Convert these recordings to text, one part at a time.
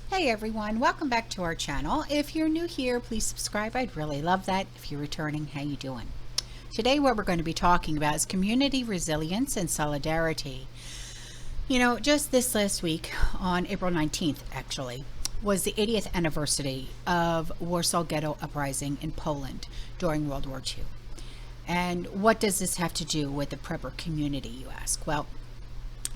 Hey everyone, welcome back to our channel. If you're new here, please subscribe. I'd really love that. If you're returning, how you doing? Today what we're going to be talking about is community resilience and solidarity. You know, just this last week on April 19th actually was the 80th anniversary of Warsaw Ghetto Uprising in Poland during World War II. And what does this have to do with the prepper community, you ask? Well,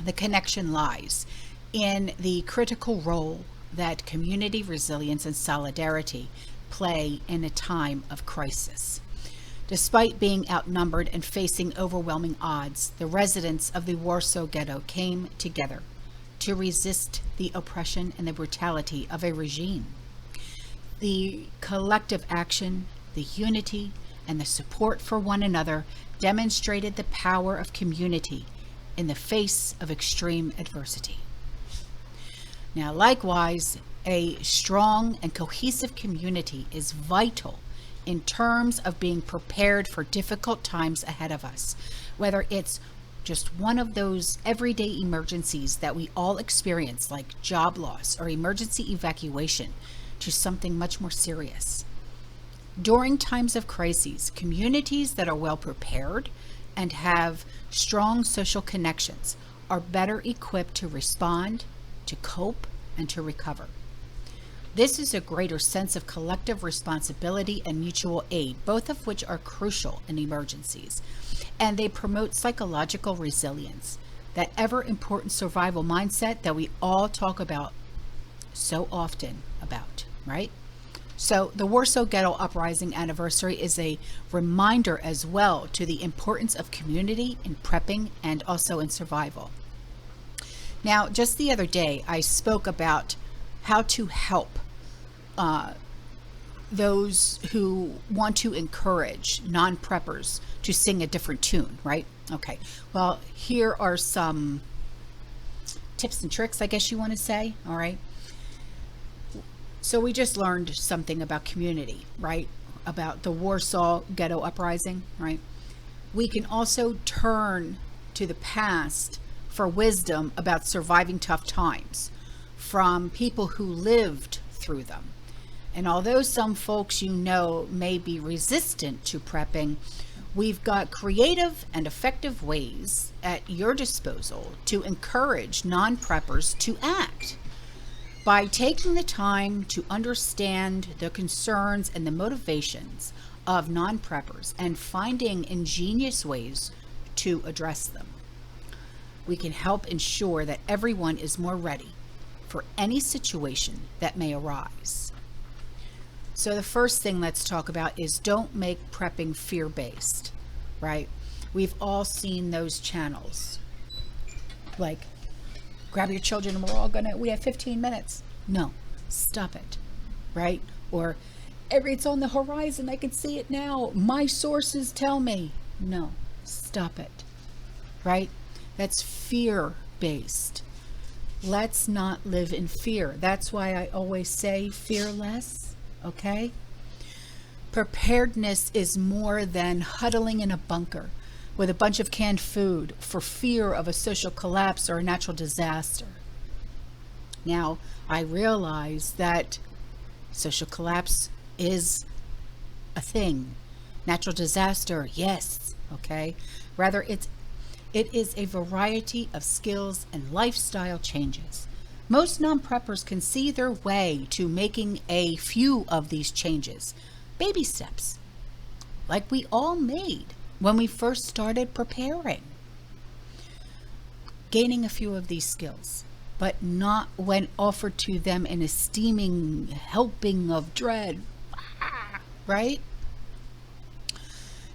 the connection lies in the critical role that community resilience and solidarity play in a time of crisis. Despite being outnumbered and facing overwhelming odds, the residents of the Warsaw Ghetto came together to resist the oppression and the brutality of a regime. The collective action, the unity, and the support for one another demonstrated the power of community in the face of extreme adversity. Now, likewise, a strong and cohesive community is vital in terms of being prepared for difficult times ahead of us, whether it's just one of those everyday emergencies that we all experience, like job loss or emergency evacuation, to something much more serious. During times of crises, communities that are well prepared and have strong social connections are better equipped to respond, to cope, and to recover. This is a greater sense of collective responsibility and mutual aid, both of which are crucial in emergencies, and they promote psychological resilience, that ever important survival mindset that we all talk about so often about, right? So the Warsaw Ghetto Uprising anniversary is a reminder as well to the importance of community in prepping and also in survival. Now, just the other day, I spoke about how to help those who want to encourage non-preppers to sing a different tune, right? Okay, well, here are some tips and tricks, I guess you want to say, all right? So we just learned something about community, right? About the Warsaw Ghetto Uprising, right? We can also turn to the past for wisdom about surviving tough times from people who lived through them. And although some folks you know may be resistant to prepping, we've got creative and effective ways at your disposal to encourage non-preppers to act. By taking the time to understand the concerns and the motivations of non-preppers and finding ingenious ways to address them, we can help ensure that everyone is more ready for any situation that may arise. So the first thing let's talk about is don't make prepping fear-based, right? We've all seen those channels, like grab your children and we have 15 minutes. No, stop it, right? Or it's on the horizon, I can see it now. My sources tell me. No, stop it, right? That's fear-based. Let's not live in fear. That's why I always say fear less, okay? Preparedness is more than huddling in a bunker with a bunch of canned food for fear of a social collapse or a natural disaster. Now, I realize that social collapse is a thing. Natural disaster, yes, okay? Rather, it is a variety of skills and lifestyle changes. Most non-preppers can see their way to making a few of these changes, baby steps, like we all made when we first started preparing. Gaining a few of these skills, but not when offered to them in a steaming helping of dread, right?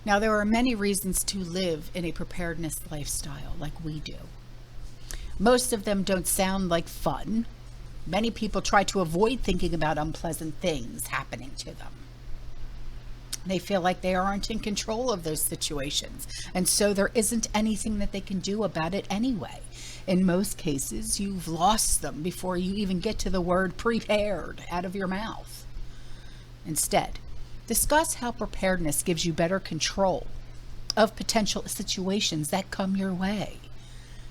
Now, there are many reasons to live in a preparedness lifestyle like we do. Most of them don't sound like fun. Many people try to avoid thinking about unpleasant things happening to them. They feel like they aren't in control of those situations, and so there isn't anything that they can do about it anyway. In most cases, you've lost them before you even get to the word prepared out of your mouth. Instead, discuss how preparedness gives you better control of potential situations that come your way.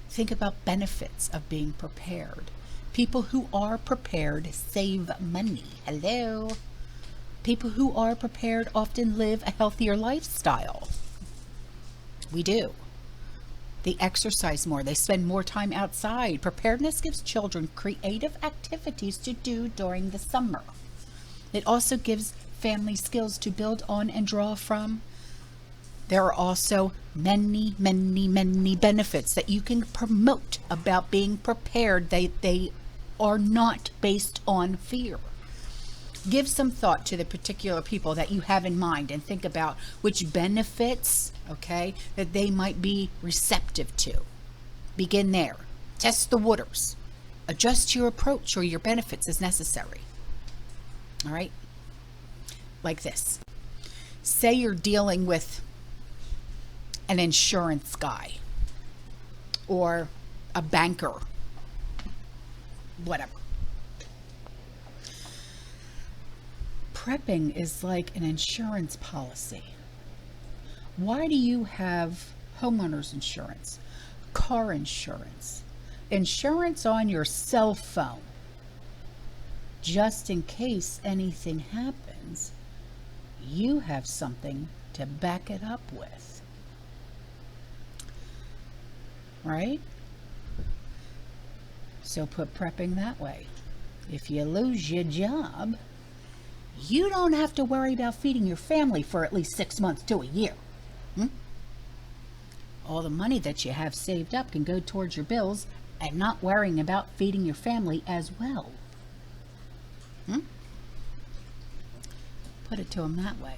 Think about benefits of being prepared. People who are prepared save money. Hello. People who are prepared often live a healthier lifestyle. We do. They exercise more. They spend more time outside. Preparedness gives children creative activities to do during the summer. It also gives family skills to build on and draw from. There are also many, many, many benefits that you can promote about being prepared. They are not based on fear. Give some thought to the particular people that you have in mind and think about which benefits, okay, that they might be receptive to. Begin there. Test the waters. Adjust your approach or your benefits as necessary. All right? Like this. Say you're dealing with an insurance guy or a banker, whatever. Prepping is like an insurance policy. Why do you have homeowners insurance, car insurance, insurance on your cell phone? Just in case anything happens, you have something to back it up with. Right? So put prepping that way. If you lose your job, you don't have to worry about feeding your family for at least 6 months to a year. All the money that you have saved up can go towards your bills and not worrying about feeding your family as well. Put it to them that way.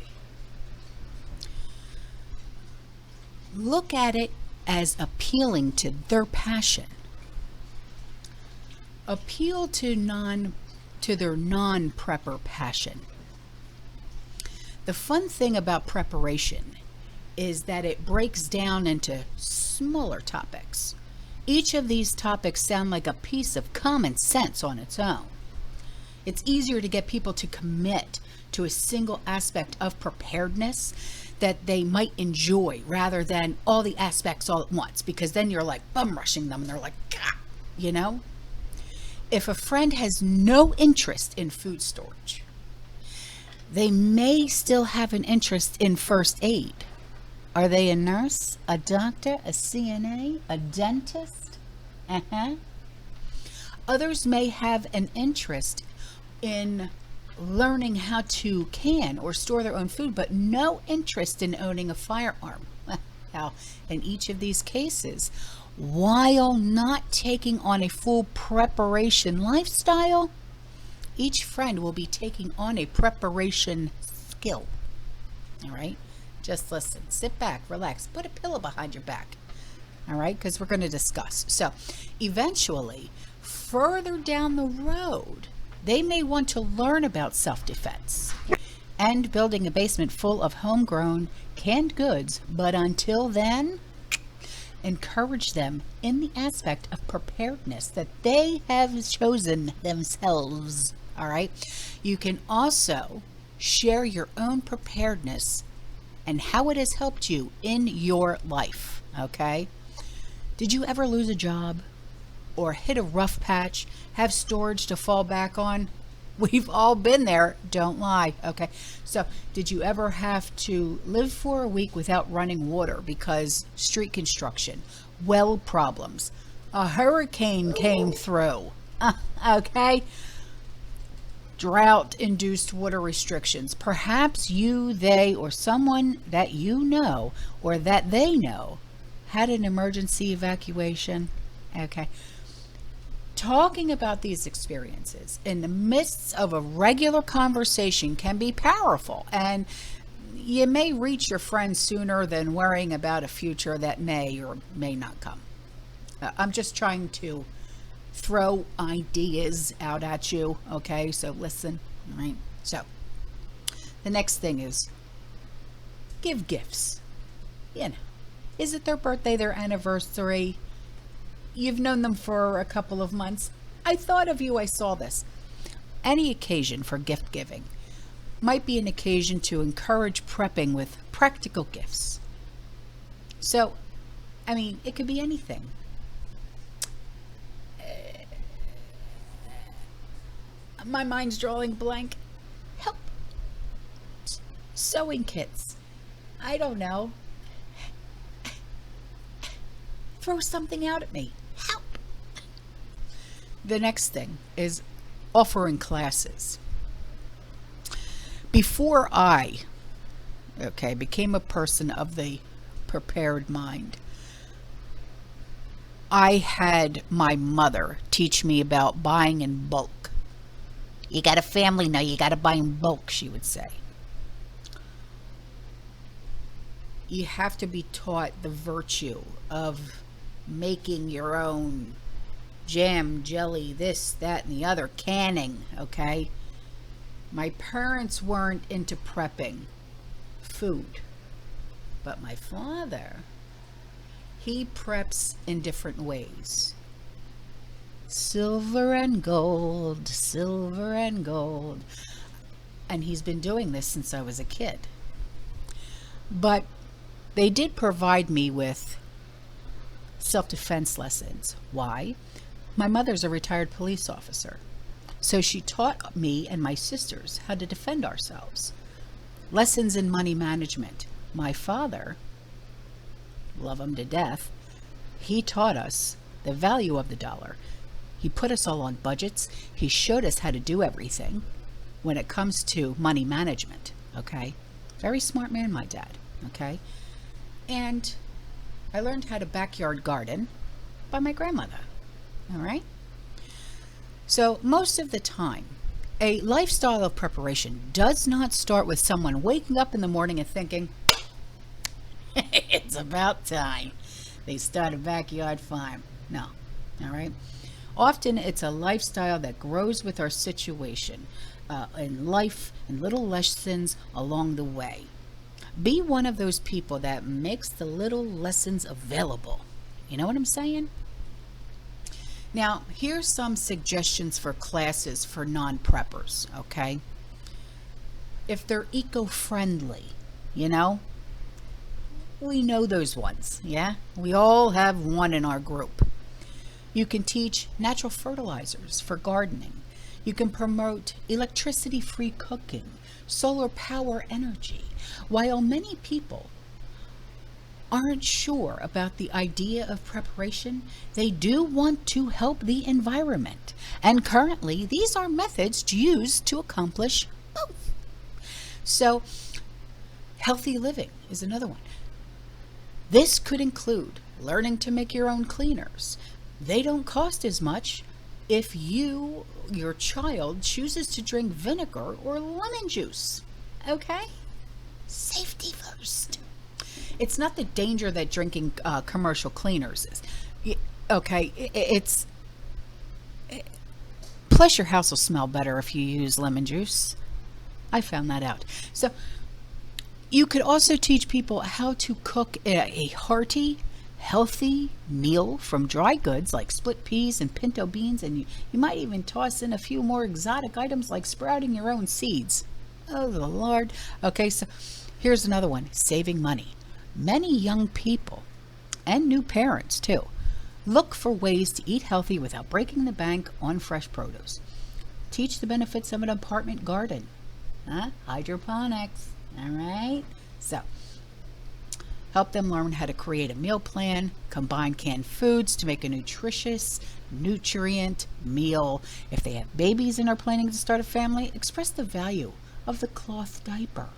Look at it as appealing to their passion. Appeal to their non-prepper passion. The fun thing about preparation is that it breaks down into smaller topics. Each of these topics sound like a piece of common sense on its own. It's easier to get people to commit to a single aspect of preparedness that they might enjoy rather than all the aspects all at once, because then you're like bum rushing them and they're like, gah, you know? If a friend has no interest in food storage, they may still have an interest in first aid. Are they a nurse, a doctor, a CNA, a dentist? Others may have an interest in learning how to can or store their own food, but no interest in owning a firearm. Now, in each of these cases, while not taking on a full preparation lifestyle, each friend will be taking on a preparation skill. All right? Just listen, sit back, relax, put a pillow behind your back. All right? Because we're going to discuss. So, eventually, further down the road, they may want to learn about self-defense and building a basement full of homegrown canned goods, but until then, encourage them in the aspect of preparedness that they have chosen themselves. All right. You can also share your own preparedness and how it has helped you in your life. Okay. Did you ever lose a job or hit a rough patch, have storage to fall back on? We've all been there, don't lie. Okay, so did you ever have to live for a week without running water because street construction, well problems, a hurricane came through, okay, drought-induced water restrictions? Perhaps you, they, or someone that you know or that they know had an emergency evacuation. Okay. Talking about these experiences in the midst of a regular conversation can be powerful, and you may reach your friends sooner than worrying about a future that may or may not come. I'm just trying to throw ideas out at you, okay? So listen, all right? So the next thing is give gifts. You know, is it their birthday, their anniversary? You've known them for a couple of months. I thought of you, I saw this. Any occasion for gift giving might be an occasion to encourage prepping with practical gifts. So, I mean, it could be anything. My mind's drawing blank. Help. Sewing kits. I don't know. Throw something out at me. Help. The next thing is offering classes. Before I, became a person of the prepared mind, I had my mother teach me about buying in bulk. You got a family now, you got to buy in bulk, she would say. You have to be taught the virtue of making your own jam, jelly, this, that, and the other, canning, okay? My parents weren't into prepping food, but my father, he preps in different ways. Silver and gold, silver and gold. And he's been doing this since I was a kid. But they did provide me with self-defense lessons. Why? My mother's a retired police officer. So she taught me and my sisters how to defend ourselves. Lessons in money management. My father, love him to death, he taught us the value of the dollar. He put us all on budgets. He showed us how to do everything when it comes to money management, okay? Very smart man, my dad, okay? And I learned how to backyard garden by my grandmother, all right? So most of the time, a lifestyle of preparation does not start with someone waking up in the morning and thinking, it's about time they start a backyard farm. No, all right? Often it's a lifestyle that grows with our situation in life and little lessons along the way. Be one of those people that makes the little lessons available. You know what I'm saying? Now, here's some suggestions for classes for non-preppers, okay? If they're eco-friendly, you know? We know those ones, yeah? We all have one in our group. You can teach natural fertilizers for gardening. You can promote electricity-free cooking, solar power energy. While many people aren't sure about the idea of preparation, they do want to help the environment. And currently, these are methods used to accomplish both. So, healthy living is another one. This could include learning to make your own cleaners. They don't cost as much if your child chooses to drink vinegar or lemon juice. Okay? Safety first. It's not the danger that drinking commercial cleaners is. Okay, plus your house will smell better if you use lemon juice. I found that out. So you could also teach people how to cook a hearty, healthy meal from dry goods like split peas and pinto beans, and you might even toss in a few more exotic items like sprouting your own seeds. Oh, the Lord. Okay, so here's another one, saving money. Many young people, and new parents too, look for ways to eat healthy without breaking the bank on fresh produce. Teach the benefits of an apartment garden. Hydroponics, all right? So, help them learn how to create a meal plan, combine canned foods to make a nutritious, nutrient meal. If they have babies and are planning to start a family, express the value of the cloth diaper.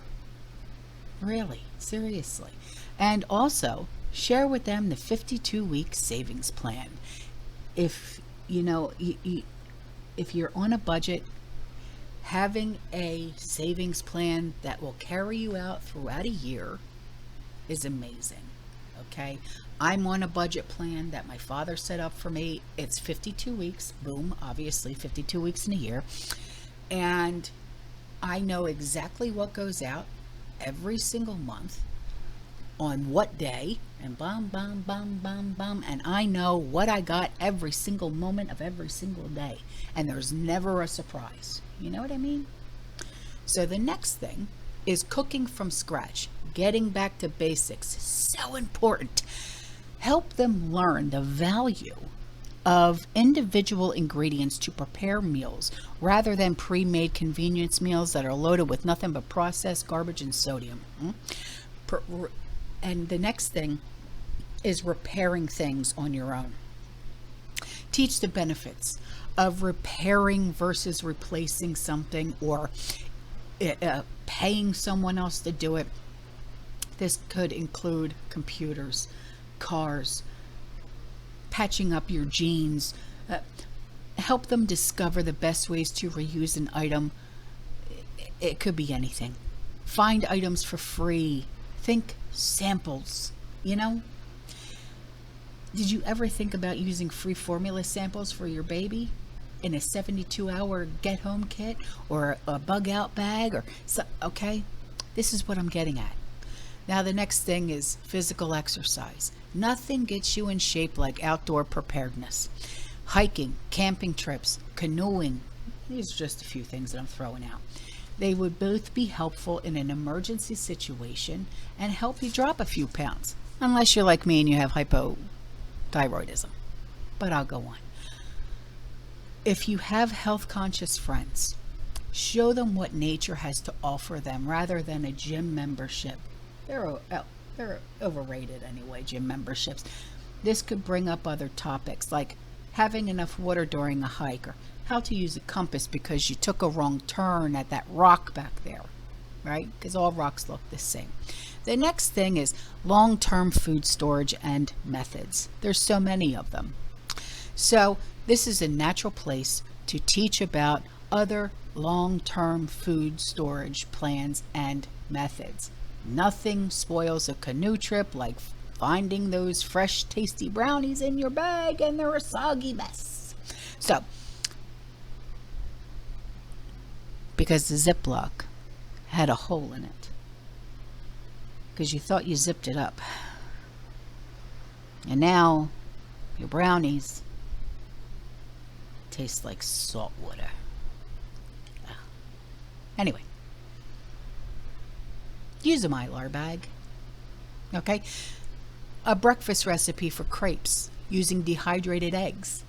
Really, seriously. And also, share with them the 52-week savings plan. If, if you're on a budget, having a savings plan that will carry you out throughout a year is amazing, okay? I'm on a budget plan that my father set up for me. It's 52 weeks, boom, obviously 52 weeks in a year. And I know exactly what goes out every single month, on what day, and bum, and I know what I got every single moment of every single day. And there's never a surprise. You know what I mean? So the next thing is cooking from scratch. Getting back to basics is so important. Help them learn the value of individual ingredients to prepare meals rather than pre-made convenience meals that are loaded with nothing but processed garbage and sodium. And the next thing is repairing things on your own. Teach the benefits of repairing versus replacing something, or paying someone else to do it. This could include computers, cars, patching up your jeans. Help them discover the best ways to reuse an item. It could be anything. Find items for free. Think samples, you know? Did you ever think about using free formula samples for your baby in a 72-hour get-home kit or a bug-out bag? Okay, this is what I'm getting at. Now the next thing is physical exercise. Nothing gets you in shape like outdoor preparedness. Hiking, camping trips, canoeing. These are just a few things that I'm throwing out. They would both be helpful in an emergency situation and help you drop a few pounds. Unless you're like me and you have hypothyroidism. But I'll go on. If you have health-conscious friends, show them what nature has to offer them rather than a gym membership. They're overrated anyway, gym memberships. This could bring up other topics like having enough water during a hike, or how to use a compass because you took a wrong turn at that rock back there, right? Because all rocks look the same. The next thing is long-term food storage and methods. There's so many of them. So this is a natural place to teach about other long-term food storage plans and methods. Nothing spoils a canoe trip like finding those fresh, tasty brownies in your bag and they're a soggy mess. So, because the Ziploc had a hole in it, because you thought you zipped it up, and now your brownies taste like salt water. Anyway, use a Mylar bag. Okay, a breakfast recipe for crepes using dehydrated eggs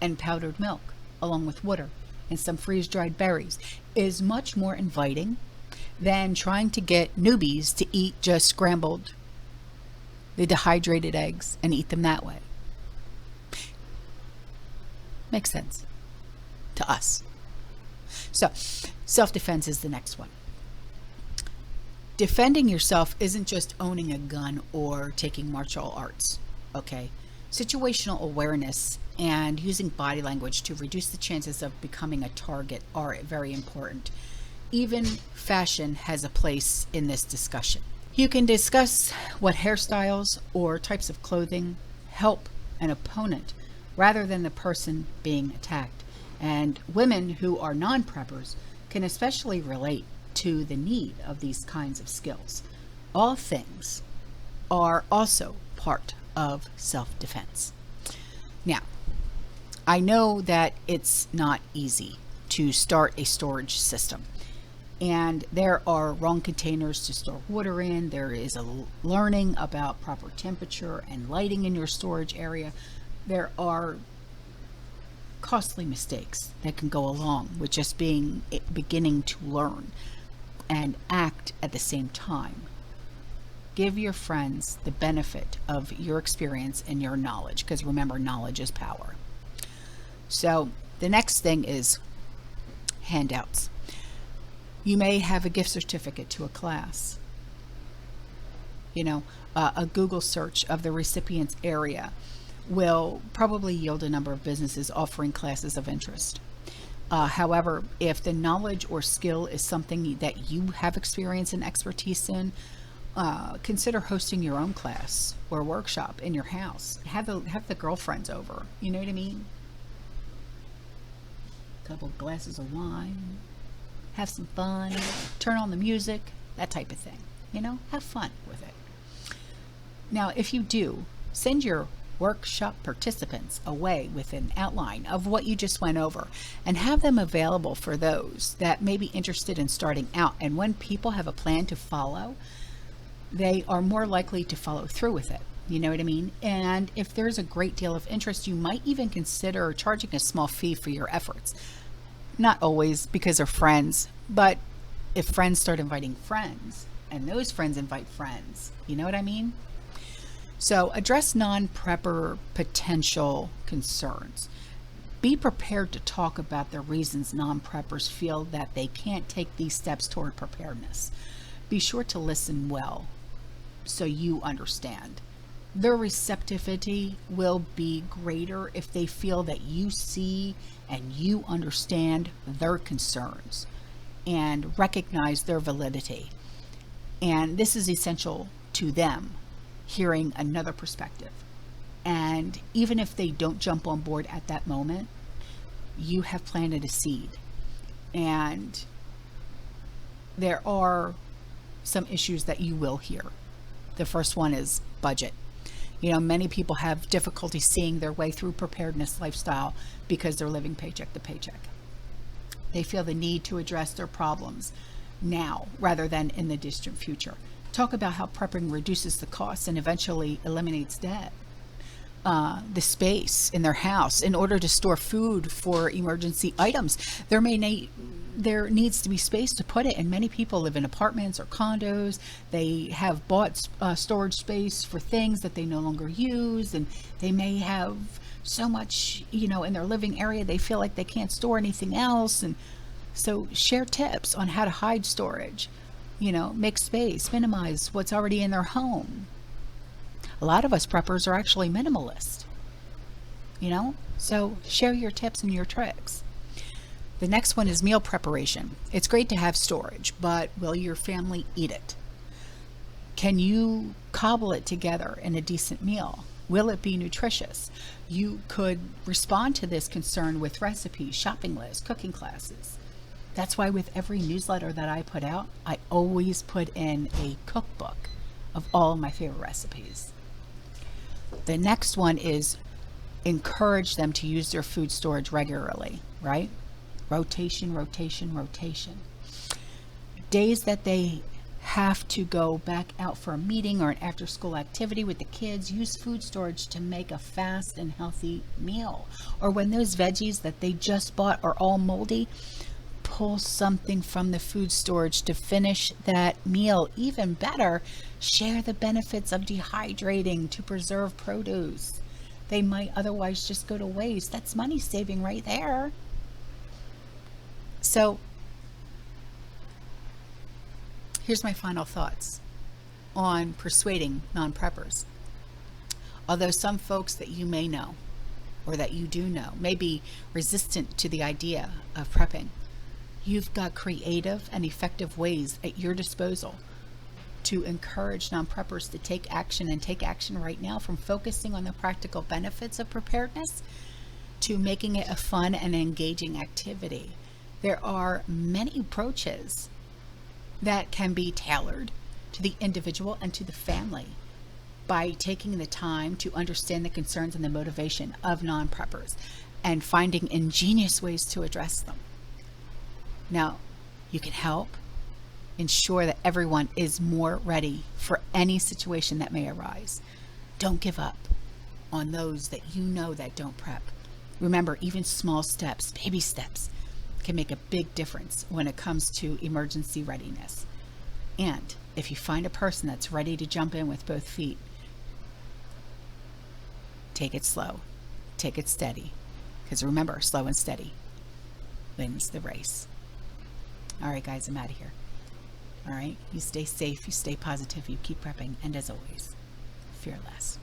and powdered milk along with water and some freeze-dried berries is much more inviting than trying to get newbies to eat just scrambled the dehydrated eggs and eat them that way. Makes sense to us. So, self-defense is the next one. Defending yourself isn't just owning a gun or taking martial arts, okay? Situational awareness and using body language to reduce the chances of becoming a target are very important. Even fashion has a place in this discussion. You can discuss what hairstyles or types of clothing help an opponent rather than the person being attacked. And women who are non-preppers can especially relate to the need of these kinds of skills. All things are also part of self-defense. Now, I know that it's not easy to start a storage system, and there are wrong containers to store water in. There is a learning about proper temperature and lighting in your storage area. There are costly mistakes that can go along with just beginning to learn and act at the same time. Give your friends the benefit of your experience and your knowledge, because remember, knowledge is power. So the next thing is handouts. You may have a gift certificate to a class. You know, a Google search of the recipient's area will probably yield a number of businesses offering classes of interest. However, if the knowledge or skill is something that you have experience and expertise in, consider hosting your own class or workshop in your house. Have the girlfriends over. You know what I mean? A couple glasses of wine, have some fun, turn on the music, that type of thing. You know, have fun with it. Now, if you do, send your workshop participants away with an outline of what you just went over and have them available for those that may be interested in starting out. And when people have a plan to follow, they are more likely to follow through with it. You know what I mean? And if there's a great deal of interest, you might even consider charging a small fee for your efforts. Not always because they're friends, but if friends start inviting friends and those friends invite friends, you know what I mean? So address non-prepper potential concerns. Be prepared to talk about the reasons non-preppers feel that they can't take these steps toward preparedness. Be sure to listen well so you understand. Their receptivity will be greater if they feel that you see and you understand their concerns and recognize their validity. And this is essential to them, hearing another perspective. And even if they don't jump on board at that moment, you have planted a seed. And there are some issues that you will hear. The first one is budget. You know, many people have difficulty seeing their way through preparedness lifestyle because they're living paycheck to paycheck. They feel the need to address their problems now rather than in the distant future. Talk about how prepping reduces the costs and eventually eliminates debt. The space in their house in order to store food for emergency items. There needs to be space to put it, and many people live in apartments or condos. They have bought storage space for things that they no longer use, and they may have so much, in their living area, they feel like they can't store anything else. And so share tips on how to hide storage, make space, minimize what's already in their home. A lot of us preppers are actually minimalist, so share your tips and your tricks. The next one is meal preparation. It's great to have storage, but will your family eat it? Can you cobble it together in a decent meal? Will it be nutritious? You could respond to this concern with recipes, shopping lists, cooking classes. That's why with every newsletter that I put out, I always put in a cookbook of all of my favorite recipes. The next one is encourage them to use their food storage regularly, right? Rotation, rotation, rotation. Days that they have to go back out for a meeting or an after school activity with the kids, use food storage to make a fast and healthy meal. Or when those veggies that they just bought are all moldy, pull something from the food storage to finish that meal. Even better, share the benefits of dehydrating to preserve produce. They might otherwise just go to waste. That's money saving right there. So here's my final thoughts on persuading non-preppers. Although some folks that you may know or that you do know may be resistant to the idea of prepping, you've got creative and effective ways at your disposal to encourage non-preppers to take action, and take action right now, from focusing on the practical benefits of preparedness to making it a fun and engaging activity. There are many approaches that can be tailored to the individual and to the family by taking the time to understand the concerns and the motivation of non-preppers and finding ingenious ways to address them. Now, you can help ensure that everyone is more ready for any situation that may arise. Don't give up on those that that don't prep. Remember, even small steps, baby steps, can make a big difference when it comes to emergency readiness. And if you find a person that's ready to jump in with both feet, take it slow, take it steady, because remember, slow and steady wins the race. All right, guys, I'm out of here. All right, you stay safe, you stay positive, you keep prepping, and as always, fear less.